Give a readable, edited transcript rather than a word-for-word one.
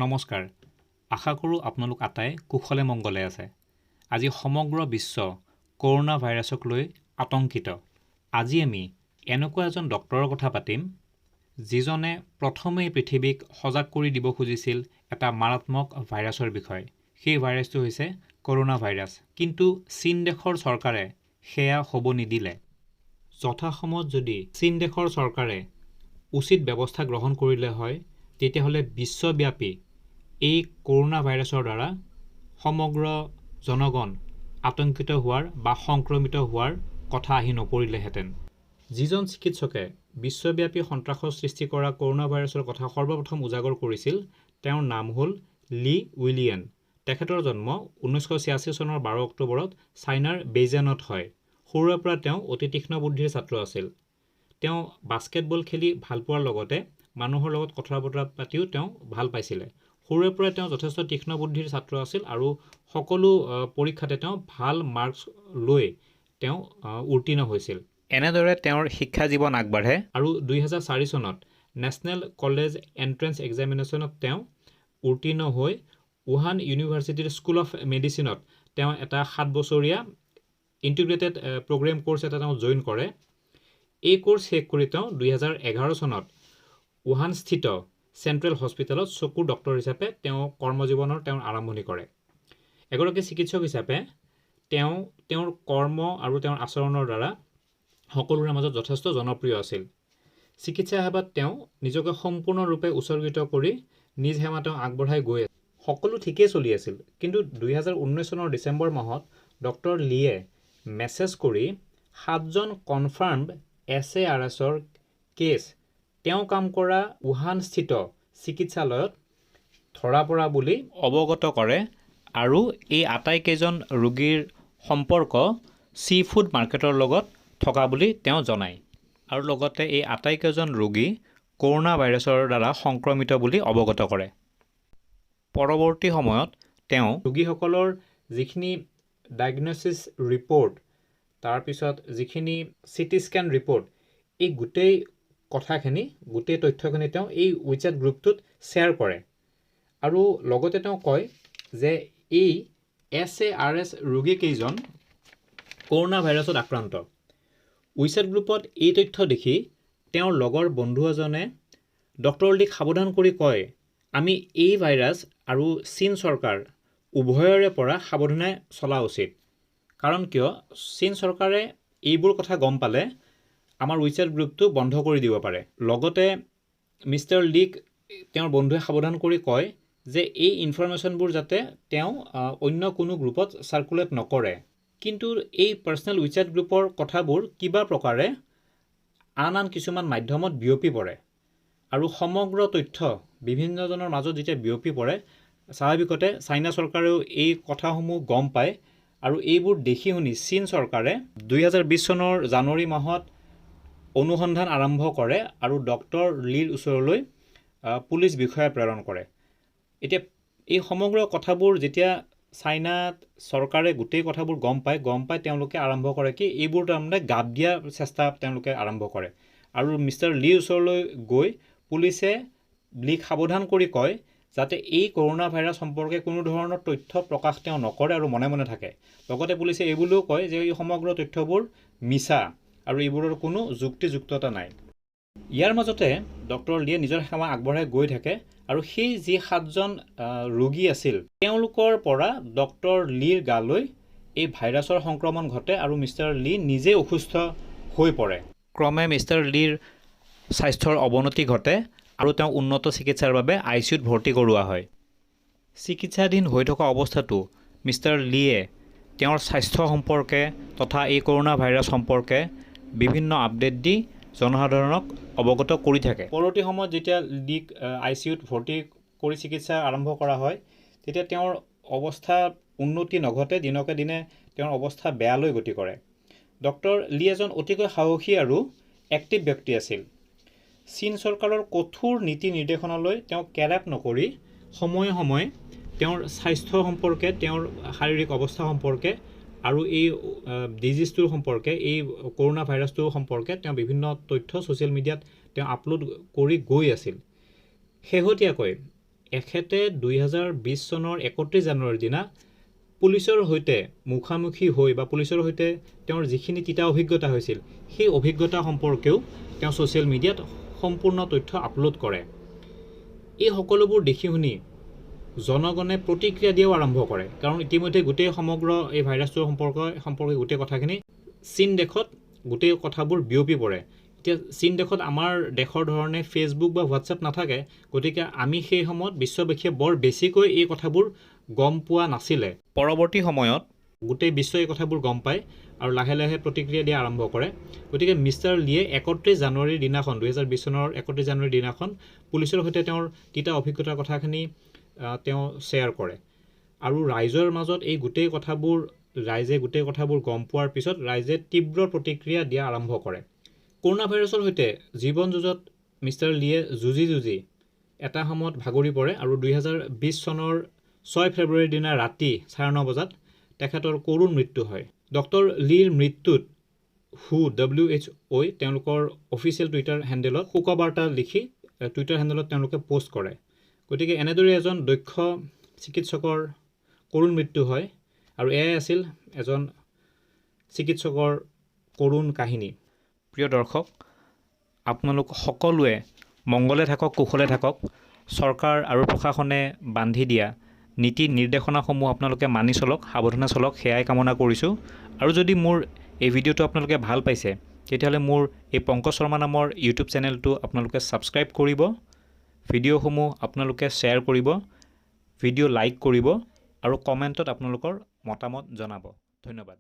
নমস্কাৰ আশা কৰোঁ আপোনালোক আটাই কুশলে মংগলে আছে আজি সমগ্ৰ বিশ্ব কৰোনা ভাইৰাছক লৈ আতংকিত আজি আমি এনেকুৱা এজন ডক্টৰৰ কথা পাতিম যিজনে প্ৰথমেই পৃথিৱীক সজাগ কৰি দিব খুজিছিল এটা মাৰাত্মক ভাইৰাছৰ বিষয়ে সেই ভাইৰাছটো হৈছে কৰোনা ভাইৰাছ কিন্তু চীন দেশৰ চৰকাৰে সেয়া হ'ব নিদিলে যথাসময়ত যদি চীন দেশৰ চৰকাৰে উচিত ব্যৱস্থা গ্ৰহণ কৰিলে হয় তেতিয়াহ'লে বিশ্বব্যাপী এই কৰোনা ভাইৰাছৰ দ্বাৰা সমগ্ৰ জনগণ আতংকিত হোৱাৰ বা সংক্ৰমিত হোৱাৰ কথা আহি নপৰিলেহেঁতেন যিজন চিকিৎসকে বিশ্বব্যাপী সন্ত্ৰাসৰ সৃষ্টি কৰা কৰোনা ভাইৰাছৰ কথা সৰ্বপ্ৰথম উজাগৰ কৰিছিল তেওঁৰ নাম হ'ল লি উইলিয়ান তেখেতৰ জন্ম 1986 চনৰ 12 অক্টোবৰত চাইনাৰ বেইজিঙত হয় সৰুৰে পৰা তেওঁ অতি তীক্ষ্ণ বুদ্ধিৰ ছাত্ৰ আছিল তেওঁ বাস্কেটবল খেলি ভাল পোৱাৰ লগতে মানুহৰ লগত কথা বতৰা পাতিও তেওঁ ভাল পাইছিলে সৰুৰে পৰা তেওঁ যথেষ্ট তীক্ষ্ণ বুদ্ধিৰ ছাত্ৰ আছিল আৰু সকলো পৰীক্ষাতে তেওঁ ভাল মাৰ্কছ লৈ তেওঁ উত্তীৰ্ণ হৈছিল এনেদৰে তেওঁৰ শিক্ষা জীৱন আগবাঢ়ে আৰু 2004 চনত নেশ্যনেল কলেজ এন্ট্ৰেন্স এক্সামিনেশ্যনত তেওঁ উত্তীৰ্ণ হৈ উহান ইউনিভাৰ্চিটিৰ স্কুল অফ মেডিচিনত তেওঁ এটা 7 বছৰীয়া ইন্টিগ্ৰেটেড প্ৰগ্ৰেম কোৰ্ছ এটা তেওঁ জইন কৰে এই কোৰ্ছ শেষ কৰি তেওঁ 2011 চনত উহান স্থিত চেণ্ট্ৰেল হস্পিটেলত চকুৰ ডক্টৰ হিচাপে তেওঁ কৰ্মজীৱনৰ তেওঁৰ আৰম্ভণি কৰে এগৰাকী চিকিৎসক হিচাপে তেওঁ তেওঁৰ কৰ্ম আৰু তেওঁৰ আচৰণৰ দ্বাৰা সকলোৰে মাজত যথেষ্ট জনপ্ৰিয় আছিল চিকিৎসা সেৱাত তেওঁ নিজকে সম্পূৰ্ণৰূপে উৎসৰ্গিত কৰি নিজ সেৱা তেওঁ আগবঢ়াই গৈ সকলো ঠিকেই চলি আছিল কিন্তু 2019 চনৰ ডিচেম্বৰ মাহত ডক্টৰ লিয়ে মেছেজ কৰি 7জন কনফাৰ্মড SARSৰ কেছ তেওঁ কাম কৰা উহান স্থিত চিকিৎসালয়ত ধৰা পৰা বুলি অৱগত কৰে আৰু এই আটাইকেইজন ৰোগীৰ সম্পৰ্ক চি ফুড মাৰ্কেটৰ লগত থকা বুলি তেওঁ জনায় আৰু লগতে এই আটাইকেইজন ৰোগী কৰোনা ভাইৰাছৰ দ্বাৰা সংক্ৰমিত বুলি অৱগত কৰে পৰৱৰ্তী সময়ত তেওঁ ৰোগীসকলৰ যিখিনি ডায়েগনচিছ ৰিপৰ্ট তাৰপিছত যিখিনি চিটি স্কেন ৰিপৰ্ট এই গোটেই কথাখিনি গোটেই তথ্যখিনি তেওঁ এই উইচেট গ্ৰুপটোত শ্বেয়াৰ কৰে আৰু লগতে তেওঁ কয় যে এই SARS ৰোগীকেইজন কৰোনা ভাইৰাছত আক্ৰান্ত উইচেট গ্ৰুপত এই তথ্য দেখি তেওঁৰ লগৰ বন্ধু এজনে ডক্টৰ লিক সাৱধান কৰি কয় আমি এই ভাইৰাছ আৰু চীন চৰকাৰ উভয়ৰে পৰা সাৱধানে চলা উচিত কাৰণ কিয় চীন চৰকাৰে এইবোৰ কথা গম পালে আমাৰ উইচেট গ্ৰুপটো বন্ধ কৰি দিব পাৰে লগতে মিষ্টাৰ লিক তেওঁৰ বন্ধুৱে সাৱধান কৰি কয় যে এই ইনফৰমেশ্যনবোৰ যাতে তেওঁ অন্য কোনো গ্ৰুপত সাৰ্কুলেট নকৰে কিন্তু এই পাৰ্সোনেল উইচেট গ্ৰুপৰ কথাবোৰ কিবা প্ৰকাৰে আন কিছুমান মাধ্যমত বিয়পি পৰে আৰু সমগ্ৰ তথ্য বিভিন্নজনৰ মাজত যেতিয়া বিয়পি পৰে স্বাভাৱিকতে চাইনা চৰকাৰেও এই কথাসমূহ গম পায় আৰু এইবোৰ দেখি শুনি চীন চৰকাৰে 2020 চনৰ জানুৱাৰী মাহত অনুসন্ধান আৰম্ভ কৰে আৰু ডক্টৰ লিৰ ওচৰলৈ পুলিচ বিষয়া প্ৰেৰণ কৰে এতিয়া এই সমগ্ৰ কথাবোৰ যেতিয়া চাইনাত চৰকাৰে গোটেই কথাবোৰ গম পায় তেওঁলোকে আৰম্ভ কৰে কি এইবোৰ তাৰমানে গাপ দিয়া চেষ্টা তেওঁলোকে আৰম্ভ কৰে আৰু মিষ্টাৰ লিৰ ওচৰলৈ গৈ পুলিচে লিক সাৱধান কৰি কয় যাতে এই কৰোনা ভাইৰাছ সম্পৰ্কে কোনো ধৰণৰ তথ্য প্ৰকাশ তেওঁ নকৰে আৰু মনে মনে থাকে লগতে পুলিচে এইবুলিও কয় যে এই সমগ্ৰ তথ্যবোৰ মিছা আৰু এইবোৰৰ কোনো যুক্তিযুক্ততা নাই ইয়াৰ মাজতে ডক্টৰ লিয়ে নিজৰ সেৱা আগবঢ়াই গৈ থাকে আৰু সেই যি 7জন ৰোগী আছিল তেওঁলোকৰ পৰা ডক্টৰ লিৰ গালৈ এই ভাইৰাছৰ সংক্ৰমণ ঘটে আৰু মিষ্টাৰ লি নিজে অসুস্থ হৈ পৰে ক্ৰমে মিষ্টাৰ লিৰ স্বাস্থ্যৰ অৱনতি ঘটে আৰু তেওঁ উন্নত চিকিৎসাৰ বাবে ICUত ভৰ্তি কৰোৱা হয় চিকিৎসাধীন হৈ থকা অৱস্থাতো মিষ্টাৰ লিয়ে তেওঁৰ স্বাস্থ্য সম্পৰ্কে তথা এই কৰোনা ভাইৰাছ সম্পৰ্কে বিভিন্ন আপডেট দি জনসাধাৰণক অৱগত কৰি থাকে পৰৱৰ্তী সময়ত যেতিয়া লিক ICUত ভৰ্তি কৰি চিকিৎসা আৰম্ভ কৰা হয় তেতিয়া তেওঁৰ অৱস্থা উন্নতি নঘটে দিনকে দিনে তেওঁৰ অৱস্থা বেয়ালৈ গতি কৰে ডক্টৰ লি এজন অতিকৈ সাহসী আৰু এক্টিভ ব্যক্তি আছিল চীন চৰকাৰৰ কঠোৰ নীতি নিৰ্দেশনালৈ তেওঁ কেৰেপ নকৰি সময়ে সময়ে তেওঁৰ স্বাস্থ্য সম্পৰ্কে তেওঁৰ শাৰীৰিক অৱস্থা সম্পৰ্কে আৰু এই ডিজিজটোৰ সম্পৰ্কে এই কৰোনা ভাইৰাছটোৰ সম্পৰ্কে তেওঁ বিভিন্ন তথ্য ছ'চিয়েল মিডিয়াত তেওঁ আপলোড কৰি গৈ আছিল শেহতীয়াকৈ এখেতে 2020 চনৰ 31 জানুৱাৰীৰ দিনা পুলিচৰ সৈতে মুখামুখি হৈ বা পুলিচৰ সৈতে তেওঁৰ যিখিনি তিতা অভিজ্ঞতা হৈছিল সেই অভিজ্ঞতা সম্পৰ্কেও তেওঁ ছ'চিয়েল মিডিয়াত সম্পূৰ্ণ তথ্য আপলোড কৰে। এই সকলোবোৰ দেখি শুনি জনগণে প্ৰতিক্ৰিয়া দিয়াও আৰম্ভ কৰে, কাৰণ ইতিমধ্যে গোটেই সমগ্ৰ এই ভাইৰাছটোৰ সম্পৰ্কে গোটেই কথাখিনি চীন দেশত গোটেই কথাবোৰ বিয়পি পৰে। এতিয়া চীন দেশত আমাৰ দেশৰ ধৰণে ফেচবুক বা হোৱাটছএপ নাথাকে, গতিকে আমি সেই সময়ত বিশ্ববাসীয়ে বৰ বেছিকৈ এই কথাবোৰ গম পোৱা নাছিলে। পৰৱৰ্তী সময়ত গোটেই বিশ্বই এই কথাবোৰ গম পায় আৰু লাহে লাহে প্ৰতিক্ৰিয়া দিয়া আৰম্ভ কৰে। গতিকে মিষ্টাৰ লিয়ে 31 জানুৱাৰীৰ দিনাখন 2020 চনৰ 31 জানুৱাৰীৰ দিনাখন পুলিচৰ সৈতে তেওঁৰ তিতা অভিজ্ঞতাৰ কথাখিনি তেওঁ শ্বেয়াৰ কৰে আৰু ৰাইজৰ মাজত এই গোটেই কথাবোৰ গম পোৱাৰ পিছত ৰাইজে তীব্ৰ প্ৰতিক্ৰিয়া দিয়া আৰম্ভ কৰে। কৰোনা ভাইৰাছৰ সৈতে জীৱন যুঁজত মিষ্টাৰ লিয়ে যুঁজি এটা সময়ত ভাগৰি পৰে আৰু 2020 চনৰ 6 ফেব্ৰুৱাৰীৰ দিনা ৰাতি 9:30 বজাত তেখেতৰ কৰুণ মৃত্যু হয়। ডক্টৰ লিৰ মৃত্যুত WHO তেওঁলোকৰ অফিচিয়েল টুইটাৰ হেণ্ডেলত শোকবাৰ্তা লিখি টুইটাৰ হেণ্ডেলত তেওঁলোকে পোষ্ট কৰে। গতিকে এনেদৰে এজন দক্ষ চিকিৎসকৰ কৰুণ মৃত্যু হয় আৰু এয়াই আছিল এজন চিকিৎসকৰ কৰুণ কাহিনী। প্ৰিয় দৰ্শক, আপোনালোক সকলোৱে মংগলে থাকক, কুশলে থাকক। চৰকাৰ আৰু প্ৰশাসনে বান্ধি দিয়া নীতি নিৰ্দেশনাসমূহ আপোনালোকে মানি চলক, সাৱধানে চলক, সেয়াই কামনা কৰিছোঁ। আৰু যদি মোৰ এই ভিডিঅ'টো আপোনালোকে ভাল পাইছে তেতিয়াহ'লে মোৰ এই পংকজ শৰ্মা নামৰ ইউটিউব চেনেলটো আপোনালোকে ছাবস্ক্ৰাইব কৰিব, ভিডিঅ'সমূহ আপোনালোকে শ্বেয়াৰ কৰিব, ভিডিঅ' লাইক কৰিব আৰু কমেণ্টত আপোনালোকৰ মতামত জনাব। ধন্যবাদ।